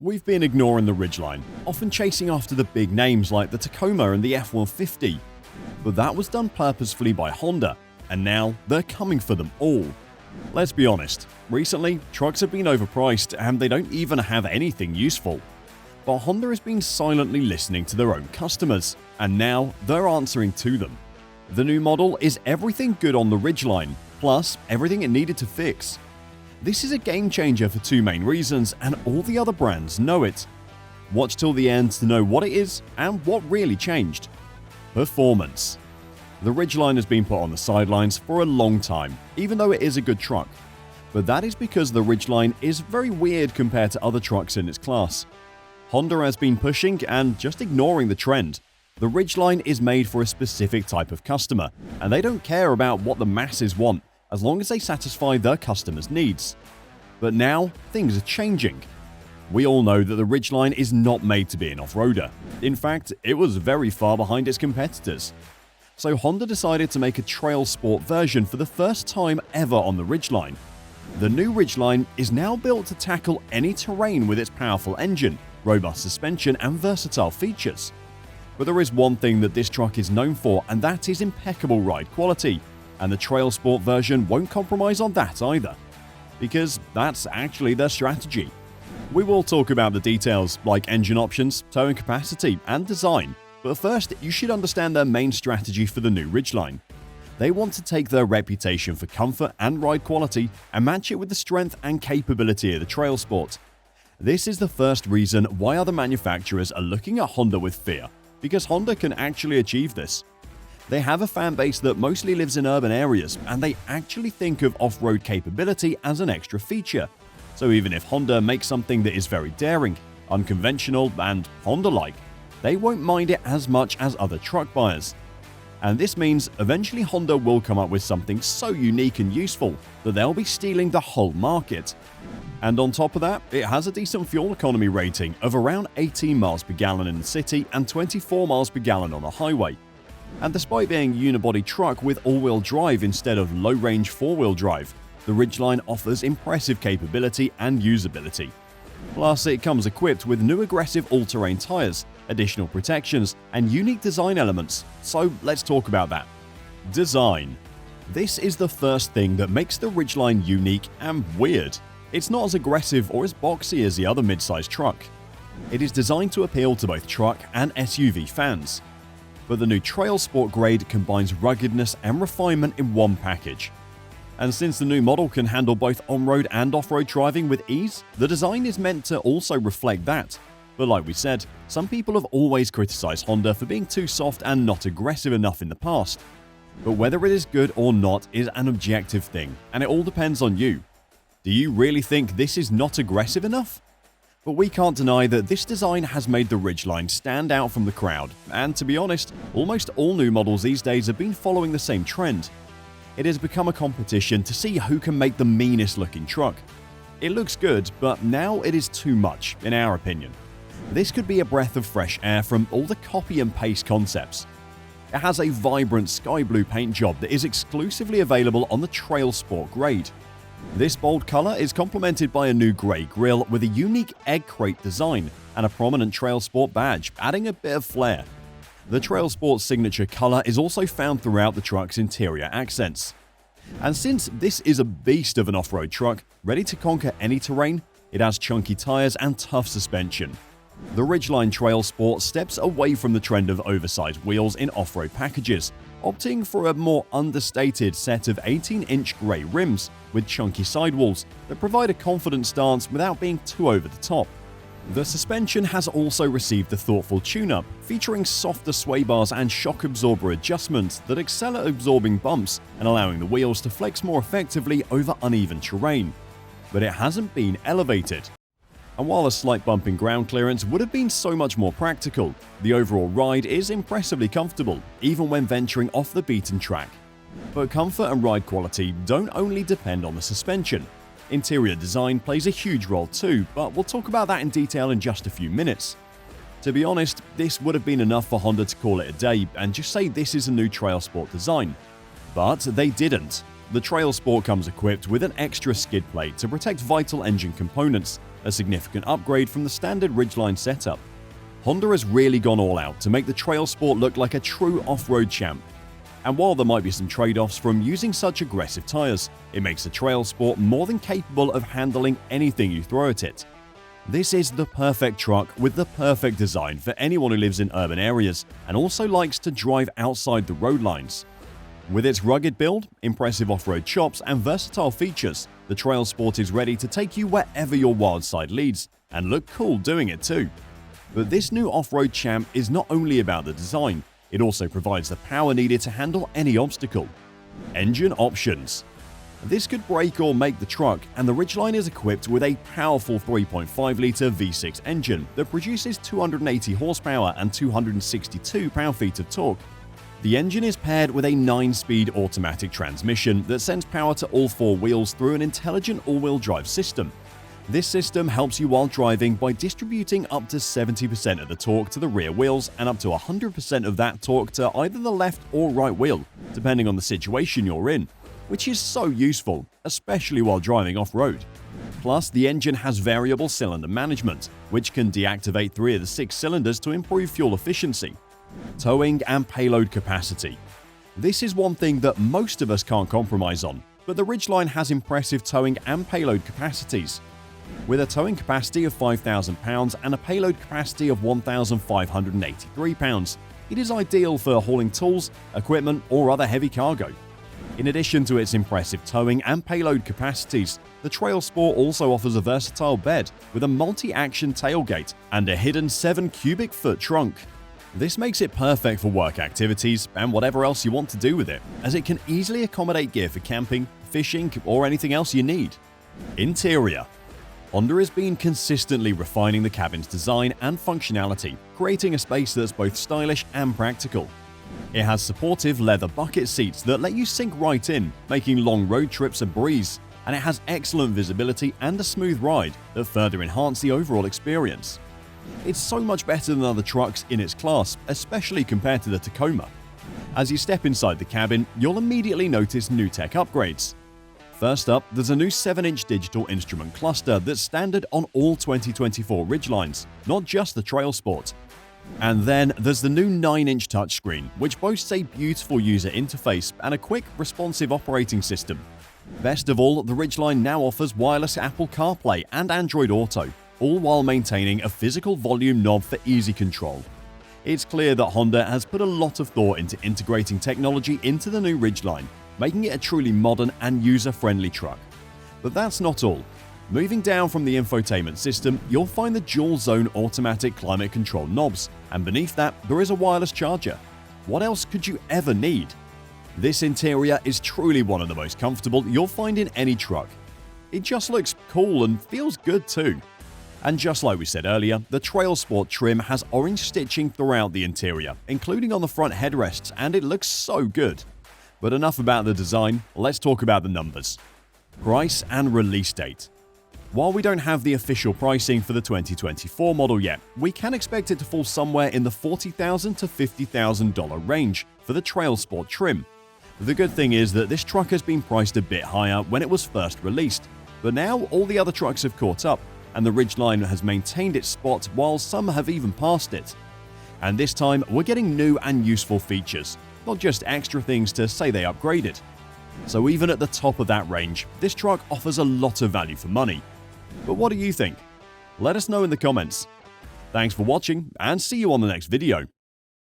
We've been ignoring the Ridgeline, often chasing after the big names like the Tacoma and the F-150. But that was done purposefully by Honda, and now they're coming for them all. Let's be honest, recently trucks have been overpriced and they don't even have anything useful. But Honda has been silently listening to their own customers, and now they're answering to them. The new model is everything good on the Ridgeline, plus everything it needed to fix. This is a game changer for two main reasons, and all the other brands know it. Watch till the end to know what it is and what really changed. Performance. The Ridgeline has been put on the sidelines for a long time, even though it is a good truck. But that is because the Ridgeline is very weird compared to other trucks in its class. Honda has been pushing and just ignoring the trend. The Ridgeline is made for a specific type of customer, and they don't care about what the masses want, as long as they satisfy their customers' needs. But now, things are changing. We all know that the Ridgeline is not made to be an off-roader. In fact, it was very far behind its competitors. So Honda decided to make a trail sport version for the first time ever on the Ridgeline. The new Ridgeline is now built to tackle any terrain with its powerful engine, robust suspension, and versatile features. But there is one thing that this truck is known for, and that is impeccable ride quality. And the Trail Sport version won't compromise on that either, because that's actually their strategy. We will talk about the details like engine options, towing capacity, and design, but first you should understand their main strategy for the new Ridgeline. They want to take their reputation for comfort and ride quality and match it with the strength and capability of the Trail Sport. This is the first reason why other manufacturers are looking at Honda with fear, because Honda can actually achieve this. They have a fan base that mostly lives in urban areas, and they actually think of off-road capability as an extra feature. So even if Honda makes something that is very daring, unconventional, and Honda-like, they won't mind it as much as other truck buyers. And this means eventually Honda will come up with something so unique and useful that they'll be stealing the whole market. And on top of that, it has a decent fuel economy rating of around 18 miles per gallon in the city and 24 miles per gallon on the highway. And despite being a unibody truck with all-wheel drive instead of low-range four-wheel drive, the Ridgeline offers impressive capability and usability. Plus, it comes equipped with new aggressive all-terrain tires, additional protections, and unique design elements, so let's talk about that. Design. This is the first thing that makes the Ridgeline unique and weird. It's not as aggressive or as boxy as the other midsize truck. It is designed to appeal to both truck and SUV fans. But the new Trail Sport grade combines ruggedness and refinement in one package. And since the new model can handle both on-road and off-road driving with ease, the design is meant to also reflect that. But like we said, some people have always criticized Honda for being too soft and not aggressive enough in the past. But whether it is good or not is an objective thing, and it all depends on you. Do you really think this is not aggressive enough? But we can't deny that this design has made the Ridgeline stand out from the crowd, and to be honest, almost all new models these days have been following the same trend. It has become a competition to see who can make the meanest looking truck. It looks good, but now it is too much, in our opinion. This could be a breath of fresh air from all the copy and paste concepts. It has a vibrant sky blue paint job that is exclusively available on the Trail Sport grade. This bold color is complemented by a new grey grille with a unique egg crate design and a prominent Trail Sport badge, adding a bit of flair. The Trail Sport's signature color is also found throughout the truck's interior accents. And since this is a beast of an off-road truck, ready to conquer any terrain, it has chunky tires and tough suspension. The Ridgeline Trail Sport steps away from the trend of oversized wheels in off-road packages, opting for a more understated set of 18-inch grey rims with chunky sidewalls that provide a confident stance without being too over the top. The suspension has also received a thoughtful tune-up, featuring softer sway bars and shock absorber adjustments that excel at absorbing bumps and allowing the wheels to flex more effectively over uneven terrain. But it hasn't been elevated. And while a slight bump in ground clearance would have been so much more practical, the overall ride is impressively comfortable, even when venturing off the beaten track. But comfort and ride quality don't only depend on the suspension. Interior design plays a huge role too, but we'll talk about that in detail in just a few minutes. To be honest, this would have been enough for Honda to call it a day and just say this is a new Trail Sport design. But they didn't. The Trail Sport comes equipped with an extra skid plate to protect vital engine components, a significant upgrade from the standard Ridgeline setup. Honda has really gone all out to make the Trail Sport look like a true off-road champ. And while there might be some trade-offs from using such aggressive tires, it makes the Trail Sport more than capable of handling anything you throw at it. This is the perfect truck with the perfect design for anyone who lives in urban areas and also likes to drive outside the road lines. With its rugged build, impressive off-road chops, and versatile features, the Trail Sport is ready to take you wherever your wild side leads, and look cool doing it too. But this new off-road champ is not only about the design, it also provides the power needed to handle any obstacle. Engine options. This could break or make the truck, and the Ridgeline is equipped with a powerful 3.5-litre V6 engine that produces 280 horsepower and 262 pound-feet of torque. The engine is paired with a 9-speed automatic transmission that sends power to all 4 wheels through an intelligent all-wheel drive system. This system helps you while driving by distributing up to 70% of the torque to the rear wheels and up to 100% of that torque to either the left or right wheel, depending on the situation you're in, which is so useful, especially while driving off-road. Plus, the engine has variable cylinder management, which can deactivate 3 of the 6 cylinders to improve fuel efficiency. Towing and payload capacity. This is one thing that most of us can't compromise on, but the Ridgeline has impressive towing and payload capacities. With a towing capacity of 5,000 pounds and a payload capacity of 1,583 pounds, it is ideal for hauling tools, equipment, or other heavy cargo. In addition to its impressive towing and payload capacities, the Trail Sport also offers a versatile bed with a multi-action tailgate and a hidden 7 cubic foot trunk. This makes it perfect for work activities and whatever else you want to do with it, as it can easily accommodate gear for camping, fishing, or anything else you need. Interior. Honda has been consistently refining the cabin's design and functionality, creating a space that's both stylish and practical. It has supportive leather bucket seats that let you sink right in, making long road trips a breeze, and it has excellent visibility and a smooth ride that further enhance the overall experience. It's so much better than other trucks in its class, especially compared to the Tacoma. As you step inside the cabin, you'll immediately notice new tech upgrades. First up, there's a new 7-inch digital instrument cluster that's standard on all 2024 Ridgelines, not just the Trail Sport. And then there's the new 9-inch touchscreen, which boasts a beautiful user interface and a quick, responsive operating system. Best of all, the Ridgeline now offers wireless Apple CarPlay and Android Auto, all while maintaining a physical volume knob for easy control. It's clear that Honda has put a lot of thought into integrating technology into the new Ridgeline, making it a truly modern and user-friendly truck. But that's not all. Moving down from the infotainment system, you'll find the dual-zone automatic climate control knobs, and beneath that, there is a wireless charger. What else could you ever need? This interior is truly one of the most comfortable you'll find in any truck. It just looks cool and feels good too. And just like we said earlier, the Trail Sport trim has orange stitching throughout the interior, including on the front headrests, and it looks so good. But enough about the design, let's talk about the numbers. Price and release date. While we don't have the official pricing for the 2024 model yet, we can expect it to fall somewhere in the $40,000 to $50,000 range for the Trail Sport trim. The good thing is that this truck has been priced a bit higher when it was first released, but now all the other trucks have caught up, and the Ridgeline has maintained its spot while some have even passed it. And this time, we're getting new and useful features, not just extra things to say they upgraded. So even at the top of that range, this truck offers a lot of value for money. But what do you think? Let us know in the comments. Thanks for watching, and see you on the next video.